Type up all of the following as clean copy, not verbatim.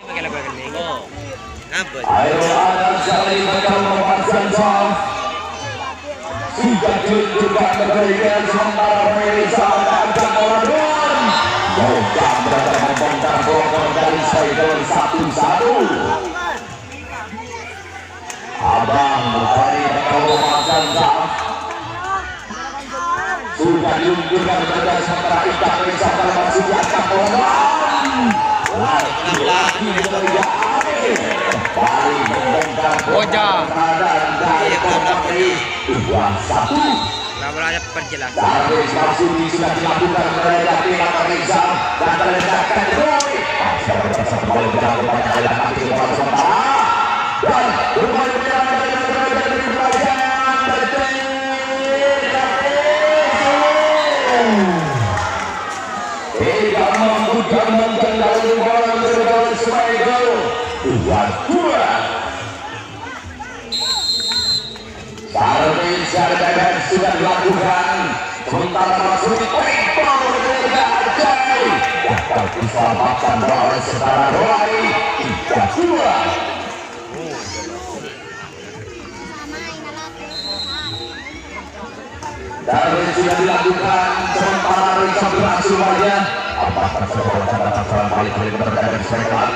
Oh, ngapa? Ayo ada sekali bakal melepaskan sah. Sudah juga memberikan sementara Melisa dan Kamoradon. Moga berada membongkar bongkar dari Saidon 1-1. Abang dari bakal melepaskan sah. Sudah diunggulkan berada sementara Ikan Melisa dan masih di atas Kamoradon. Lagi-lagi dari kembali membongkar Bocah. dari Kompi 2-1. Namanya perjelas. Dari Masudi sudah dilakukan oleh Pihak Reza dan terledakkan Roy. Masih kembali berjalan kepada kalian kaki kepala sementara dan kembali berjalan dari pelajaran dari tidak mampu diamankan dari bola bergol Smegel 2-2. Servis dan sudah dilakukan sementara masuk di triple berbeda Ajay dapat diselamatkan oleh saudara Roy 3-2. Dan sudah dilakukan sementara Risa berhasil saja. Apakah sebuah catatan kali berada di sebelah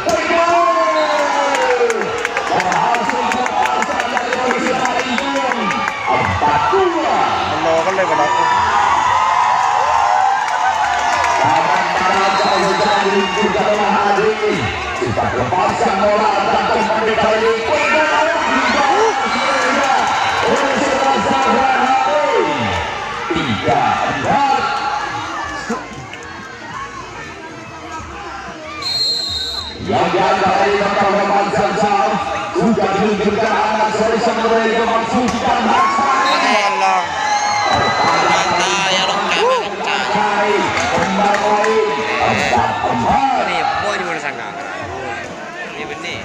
berhasil berhasil dari polisi hari ini 4-2. Kan level aku. Sementara jauh-jauh juga telah hadir. Sudah lepaskan bola dan kembali kali ini. Yang diantar dari bakal memanjang jauh sudah diluncurkan anak sorry sampai memasukkan Allah. Mata ya lengkap. Ini poin di mana sana? Ini benih.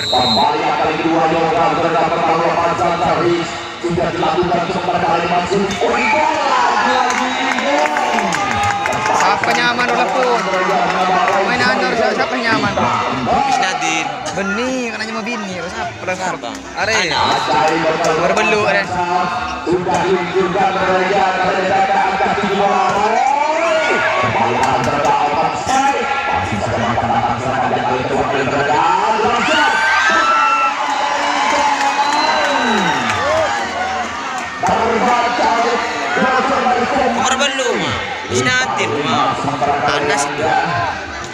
Kembali kali kedua Yoga berada bakal memanjang jauh sudah dilakukan sementara kali masuk Siapa nyaman walaupun main anor siapa nyaman? Bisnadin. Benih karena cuma bini terus apa? Are. Berbelu ada. Sudah diunjukkan mereka dari data angka 3 kembali berada otak sekali masih saja makan serangan yang kali kedua kali berada Berbelu mah. Bisnadin mah. Anas itu.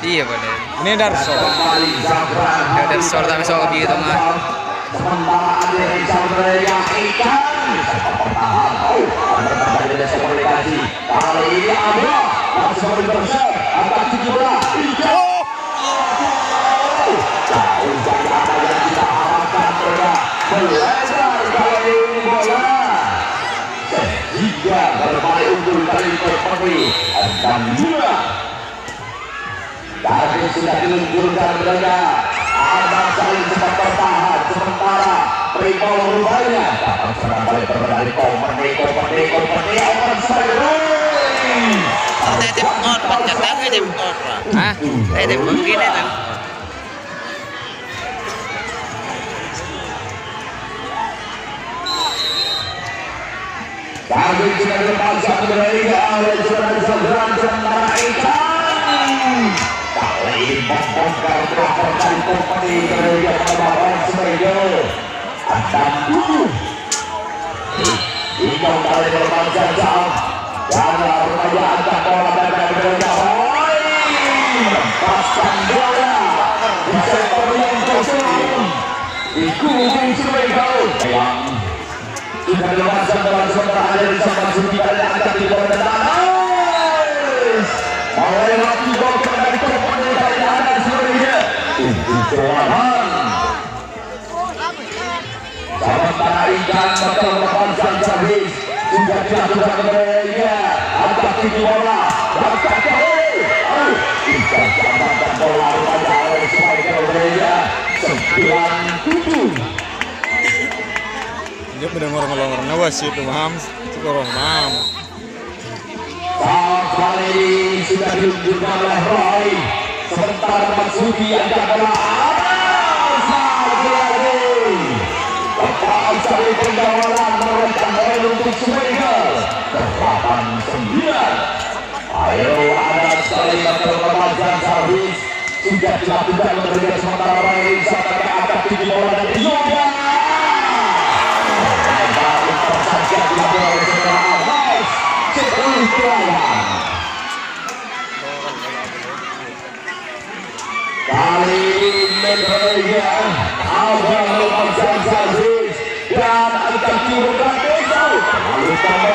Iya benar. Ini Darso. Ya Darso tapi soal gitu mah. Sementara ada Rizal Raya Ikan ada komunikasi kali ini ada langsung berbersih angka 17 Ikan jauh dari apa yang kita harapkan belajar kali ini bola sehingga berbalik unggul kali terpenuhi dan juga dari sudah diluncurkan berada Abang saling sempat bertahan sementara Pripol rupanya dapat serang balik berbalik kompeni Open Spider-Man Tetep on, pecatan tetep on. Hah? Tetep begini kan? Kami sudah dilepas satu berliga oleh saudara Sabran sementara Ikan kali ini membongkar belakang dari kompeni berliga penambahan Smegel dan 7 Ikan kali dilepas jauh dan rupanya angkat bola dari berliga Roy melepaskan bola di sektor yang kosong di kubu Smegel yang sudah dilepaskan dalam sementara ada di samping Suti kali angkat di bola dan oleh lagi gol dari kompeni kali ada di sebenarnya untuk serangan sementara Ikan bakal melepaskan servis sudah dilakukan mereka angkat tinggi bola dan kaki Ikan selamatkan bola rupanya oleh Smegel mereka 9-7. Dia pada ngorong-ngorong nawas itu maham, sekorong maham. Saat kali ini sudah diunjukkan oleh Roy sebentar Masuki angkat bola lagi. Lepas dari pengawalan merekam poin untuk Semegal 8-9. Ayo ada sekali perlepasan servis sudah dilakukan memberikan sementara baik saat angkat tinggi bola dari Yoga. Saja dilakukan oleh saudara Abbas 10 lawan. Kali ini Metroya Abang melepaskan servis dan angkat tinggi Rakeso lalu tambah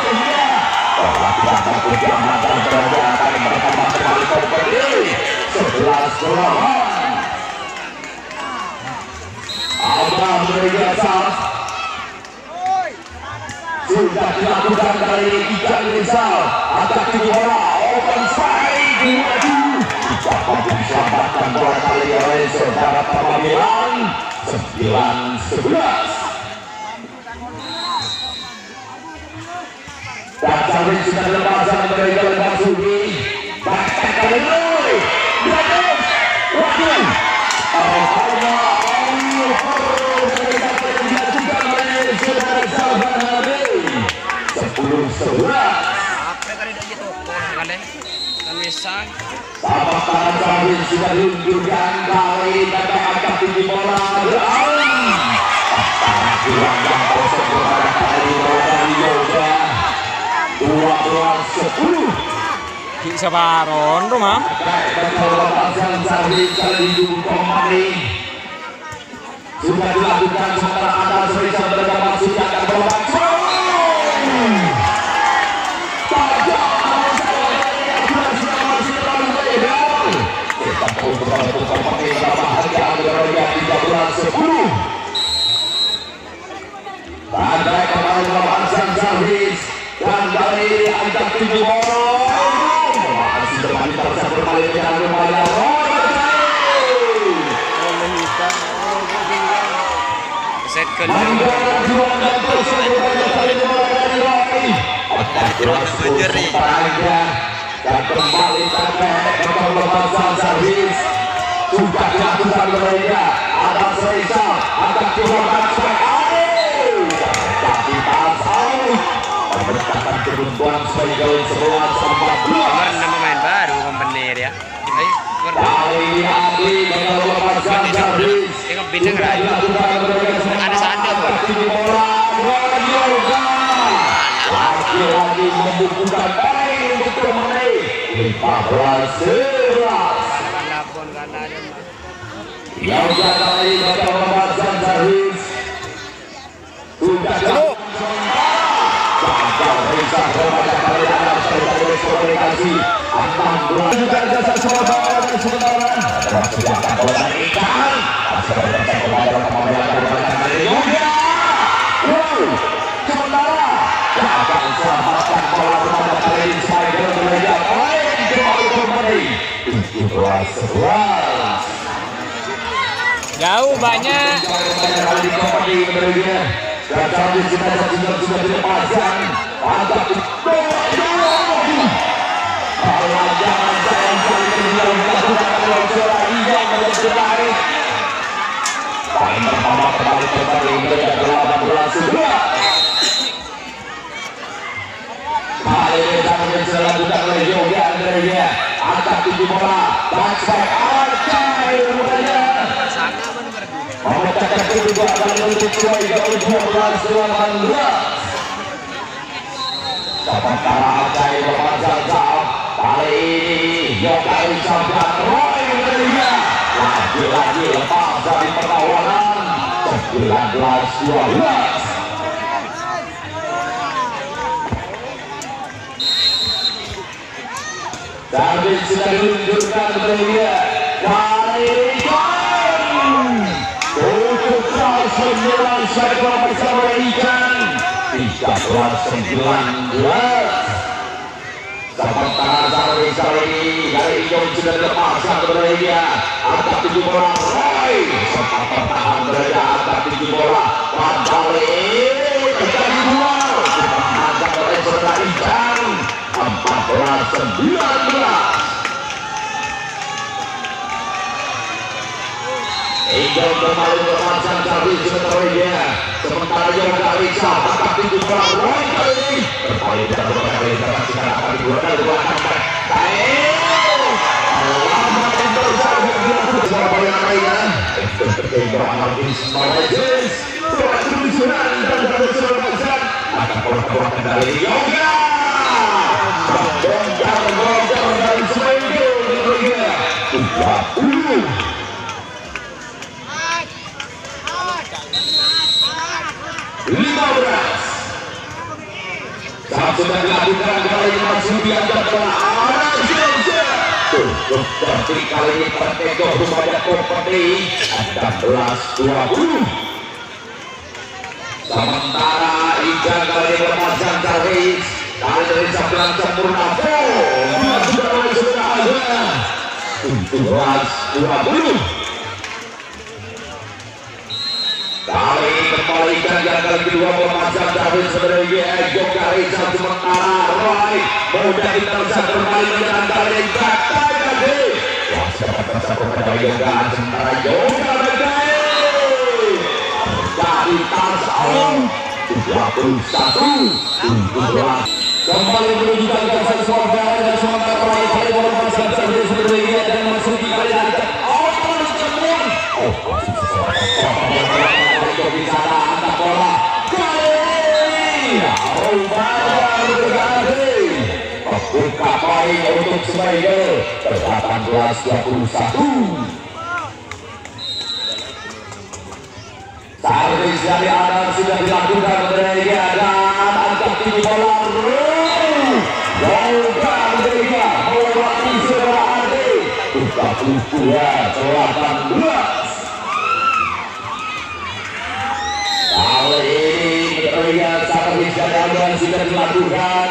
sehingga perlakuan kejamatan berada akan bertambah kembali kompetisi 11 lawan. Abang berjasa sudah dilakukan kali ini Ikan Rizal angkat tinggi bola open side dimaju dapat diselamatkan bola kali ini oleh saudara Pamamilan 9-11. Dan sampai sudah dilepaskan dari jalan Masuki bahkan kali ini Gratis waduh hanya saudara Salvan Harvey 10-11. Apa kali dah gitu? Kali kami sang. Tapak tangan Salvin sudah diunjurkan kali datang angkat tinggi bola dilanggang kosong kepada kali bola dari Yoga 12-10. Di Sabaron rumah. Lepasan Salvin kali kembali sudah dilakukan sementara ada Serisa berada masuk akan berlawan Bandai kembali lepasan servis dan kali ini angkat tinggi bola masih bermain terus bermain dengan lumayan Set kedua. Dan kembali terpendek lepasan servis sudah dilakukan mereka ada Serisa angkat dilakukan strike tapi pas out memberitakan kebuntuan Semegal 11-14. Kemarin nama main baru kompetitor ya. Kali ini Andi dengan lepaskan servis Tengok bintang sudah dilakukan mereka ada sanda angkat tinggi bola Yoga lagi-lagi membukukan poin untuk Permai 15-11. Yoga kali ini lepaskan servis sudah dilakukan gagal Reza kepada kali dalam sekali komunikasi akan juga jasa sementara dan sementara dan sediakan bola dari Ikan masih berdesak kepada pemain dari Yoga sementara gagal selamatkan bola kepada kali ini Semegal berada poin kembali kembali 17-11. Jauh banyak. Kali kembali berada dan sambil sudah dilepaskan angkat jangan dilakukan oleh seorang yang menarik poin pertama kembali mereka 18-11. kali ini sambil dilakukan oleh Yoga Andrea angkat tinggi bola dan strike Arcai rupanya memecahkan kedua kali untuk Semegal 12-18. Sementara Acai memasang saham kali ini Yoga Rizal dan Roy Melia lagi-lagi lepas dari perlawanan 19-12. Servis sudah diluncurkan Melia kali ini untuk kelas 9 sektor bersama Ikan 13-19. Sementara servis kali ini dari Ion sudah dilepaskan kepada dia angkat tinggi bola Roy sempat bertahan berada angkat tinggi bola dan kali ini terjadi duel angkat oleh saudara Ikan 14-19. Ingin kembali memasang Charlie sebenarnya. Sementara Yoga Rizal angkat tinggi bola Roy kali ini. Kembali dan kembali terkasihkan akan digunakan di belakang back. Lama yang terjadi di Surabaya Raya. Itu terkejut Martin Smaragis. Surat tulisan dan tersusun pasang. Akan bola kendali Yoga. Bongkar dan Semenggo di Liga 30. Saat sudah dilakukan kali ini masih dianggap bola arah cukup cantik kali ini Pertego Rumahnya Kompeti 16-20. Sementara Iga kali ini lepaskan Charles kali dari sebelah sempurna sudah ada 17-20. Kali ini kembalikan yang kali kedua memasang David sebenarnya Yoga Rizal sementara Roy mudah diteruskan kembali menyerang kali ini Batai tadi waspada tersebut pada Yoga sementara Yoga Batai dari Tarzan 21-17 kembali menunjukkan kesan Surga dan sementara Roy kali memasang David sebenarnya dan masuk di kali ini di sana angkat bola kali membuka poin untuk Semenggo 18-21. Servis dari Adam sudah dilakukan Andrea dan angkat tinggi bola Yoga Andrea melewati Sera Ade 32-18. Kali ini terlihat servis dari Adam sudah dilakukan.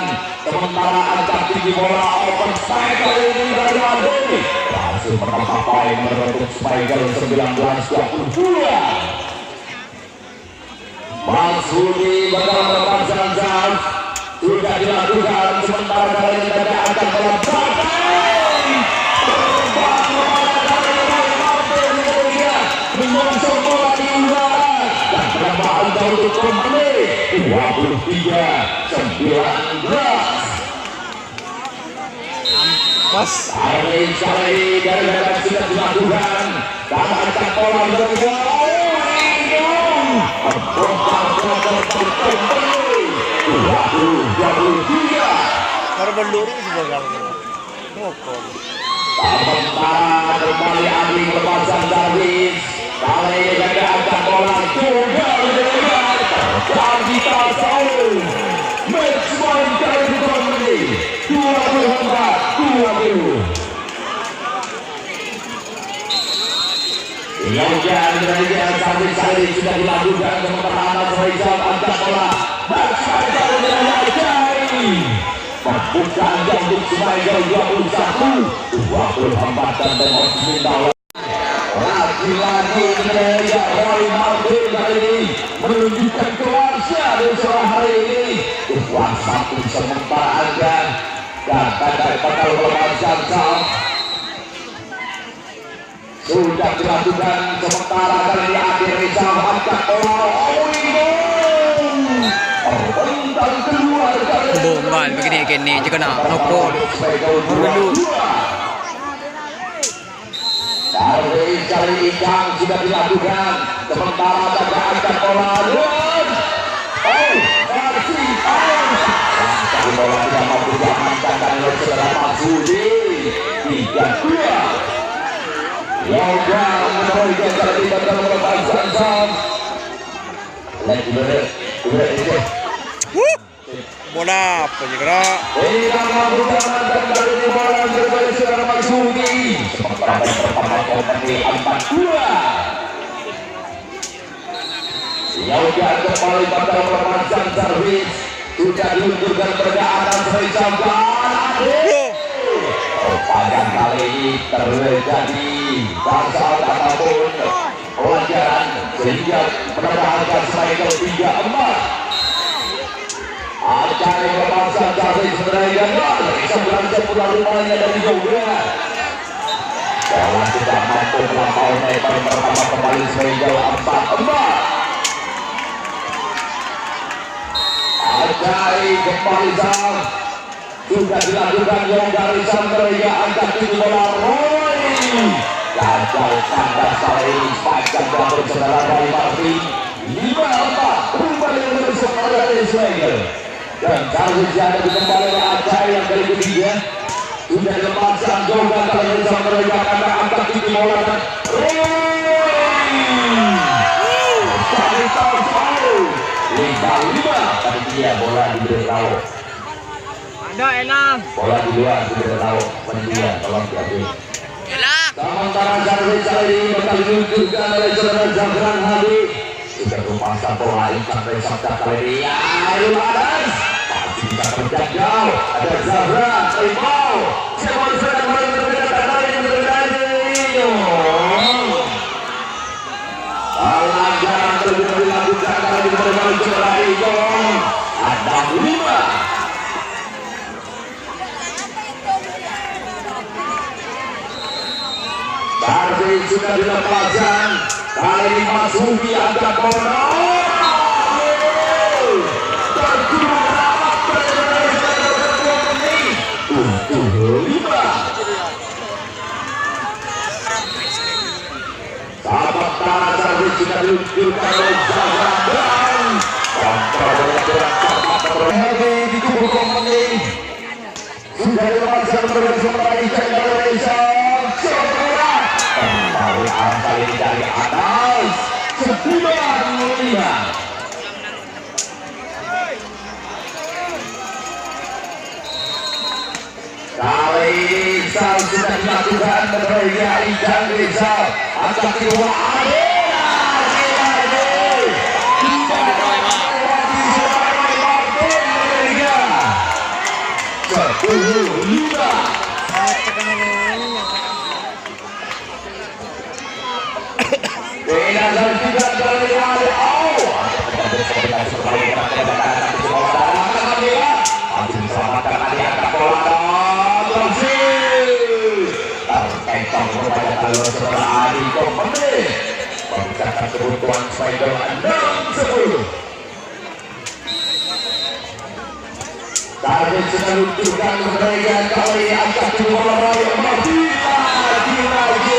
Sementara angkat tinggi bola open strike kali ini dari Ade langsung menambah poin menutup Semenggo 19-22. Maksudi bakal melepaskan jam sudah dilakukan. Sementara kali ini ada angkat bola menyongsong bola di udara dan perlombaan untuk kembali 23-19. Mas Kali dari dalam sudah dilakukan dan angkat bola kedua kembali 20-23. baru berduri sebagai ngokong. Sementara kembali Adi melepaskan David. Kali ini ada angkat bola juga dan kita tahu match point kali ini kembali 24-20. Yang dari Sari sudah dilakukan sementara anak Faisal angkat bola match point kali ini membuka untuk Semenggo 21-24 dan Osminda. Lagi-lagi Indonesia Roy Martin kali ini menunjukkan kelasnya di sore hari ini. Uang satu sementara Anda dan tanda bakal melepaskan jam sudah dilakukan. Sementara kali ini akhir Rizal angkat bola terbentang keluar kali Bombal begini juga nak nokol. Berbelu. Cari ikan sudah dilakukan. Sementara ada angkat bola masih angkat bola tidak mampu diamankan dan saudara Maksudi 3-2. Yoga menolak kali bakal melepaskan jam. Lagi beres. Bola apa je gerak? Tidak mampu diamankan kali ini bola berbalik saudara Maksudi. Sementara pertama Kompeti 4-2. Yoga kembali bakal melepaskan servis. Sudah diunturkan pada Adam Faisal dan Ade. Perpanjang kali ini terjadi pasal ataupun pelajaran sehingga menahan Semenggo 3-4. Acara melepaskan servis sebenarnya dari sebelah sempurna rumahnya dari Yoga. Bola tidak mampu melampaui paling pertama kembali kembali Zal. Sudah dilakukan Yoga Rizal mereka angkat tinggi bola Roy. Gagal kandas kali ini sepanjang double saudara dari Martin. 5-4 kembali menjadi seorang dari Slayer. Dan Karwin ada di kembali Acai yang kali ketiga. Sudah dilepaskan Yoga kali Rizal mereka karena angkat tinggi bola dan Roy. Kali tahun selalu 5-5 tadi dia bola diberitahu. Ada enak. Bola di luar diberitahu pendia tolong diambil. Sementara Jarvis kali ini bakal diluncurkan oleh saudara Zafran Hadi. Sudah memasang bola ikan dari sabda kali ini. Ayo Adas masih bisa terjangkau. Ada Zafran, Rimau. Siapa yang sudah kembali terdekat kali ini pelanggaran terjadi dilakukan kali ini berbalik saudara Igong. Ada 5. Darwin sudah dilepaskan. Kali ini Mas Hubi angkat bola. Terjun rapat untuk 5. Sahabat tanah Darwin sudah diluncurkan oleh Zahran. Kontrol bola gerak cepat terhenti di kubu kompeni. Sudah dilepaskan oleh sementara Ican Indonesia. Taruhan kali ini dari atas 9-5. Kali ini Rizal sudah dilakukan berbeda Ican Rizal angkat kedua Adena. Dan juga dari kebutuhan Spider 6-10. Target sudah luncurkan mereka kali angkat bola raya Martina lagi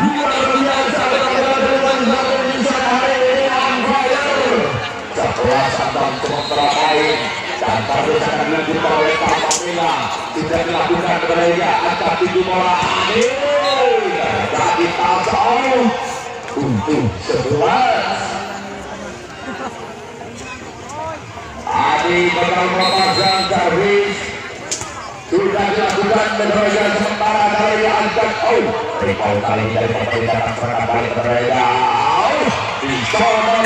luar biasa setelah sambang sementara main dan target akan dilanjutkan oleh Pamela sudah dilakukan mereka angkat bola jadi tasau untuk 11. Adi bakal melepaskan servis sudah dilakukan menerja sementara kali diangkat Ripau kali ini dari pemerintah serangkan balik menerja di sana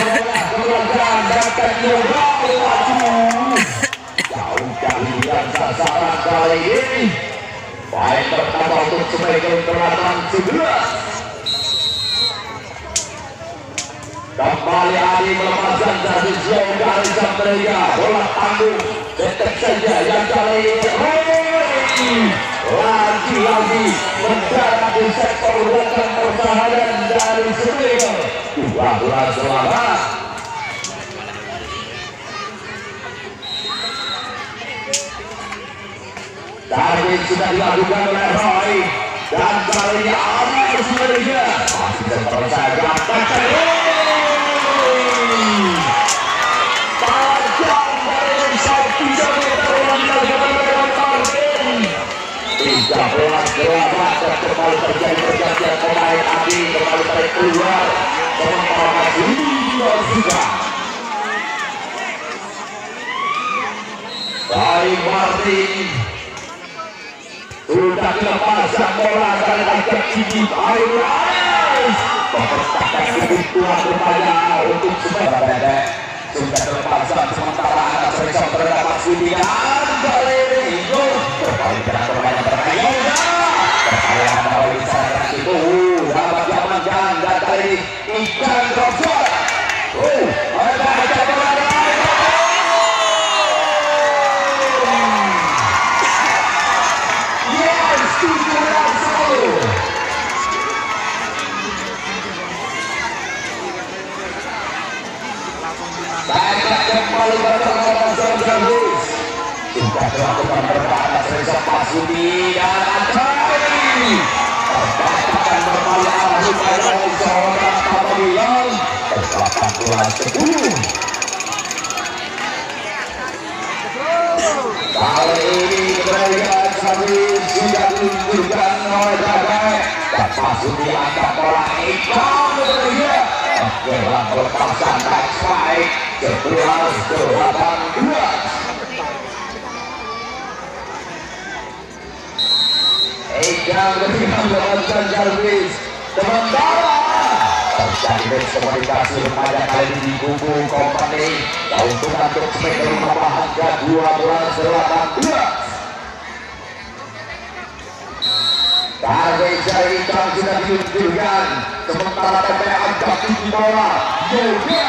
kemudian dapat juga jauh dari dan sasaran kali ini baik pertama untuk sebagai kelihatan 11. Kembali Adi melepaskan servis jauh dari Samperia bola tanggung detek saja yang kali ini lagi-lagi mendarat di sektor belakang pertahanan dari Samperia 12 selamat. Darwin sudah dilakukan oleh Roy dan kali ini Adi Samperia masih terpercaya kembali terjadi pergantian pemain Adi kembali tarik keluar sementara masih juga baik Martin sudah dilepaskan bola dari angkat tinggi Iris mempertahankan kebutuhan rupanya untuk sementara dedek sudah dilepaskan sementara anak serisa terdapat Sudian kali ini kembali dengan bermain bermain perkayaan dari sana itu dapat diamankan dan kali ini ikan Roger ada yes 7-1 Baiklah kembali 10. Kali ini kemudian Sabri sudah ditunjukkan oleh Gagai dan masuk di angka bola ikon berikutnya. Oke, lepasan back spike 11-18. Ikan berikan lepasan Jarvis. Sementara terjadi miskomunikasi pada kali ini di kubu company. Keuntungan untuk sebagai rumah harga 12-18. Target jari ikan sudah diluncurkan. Sementara TPA tinggi bola. Yoga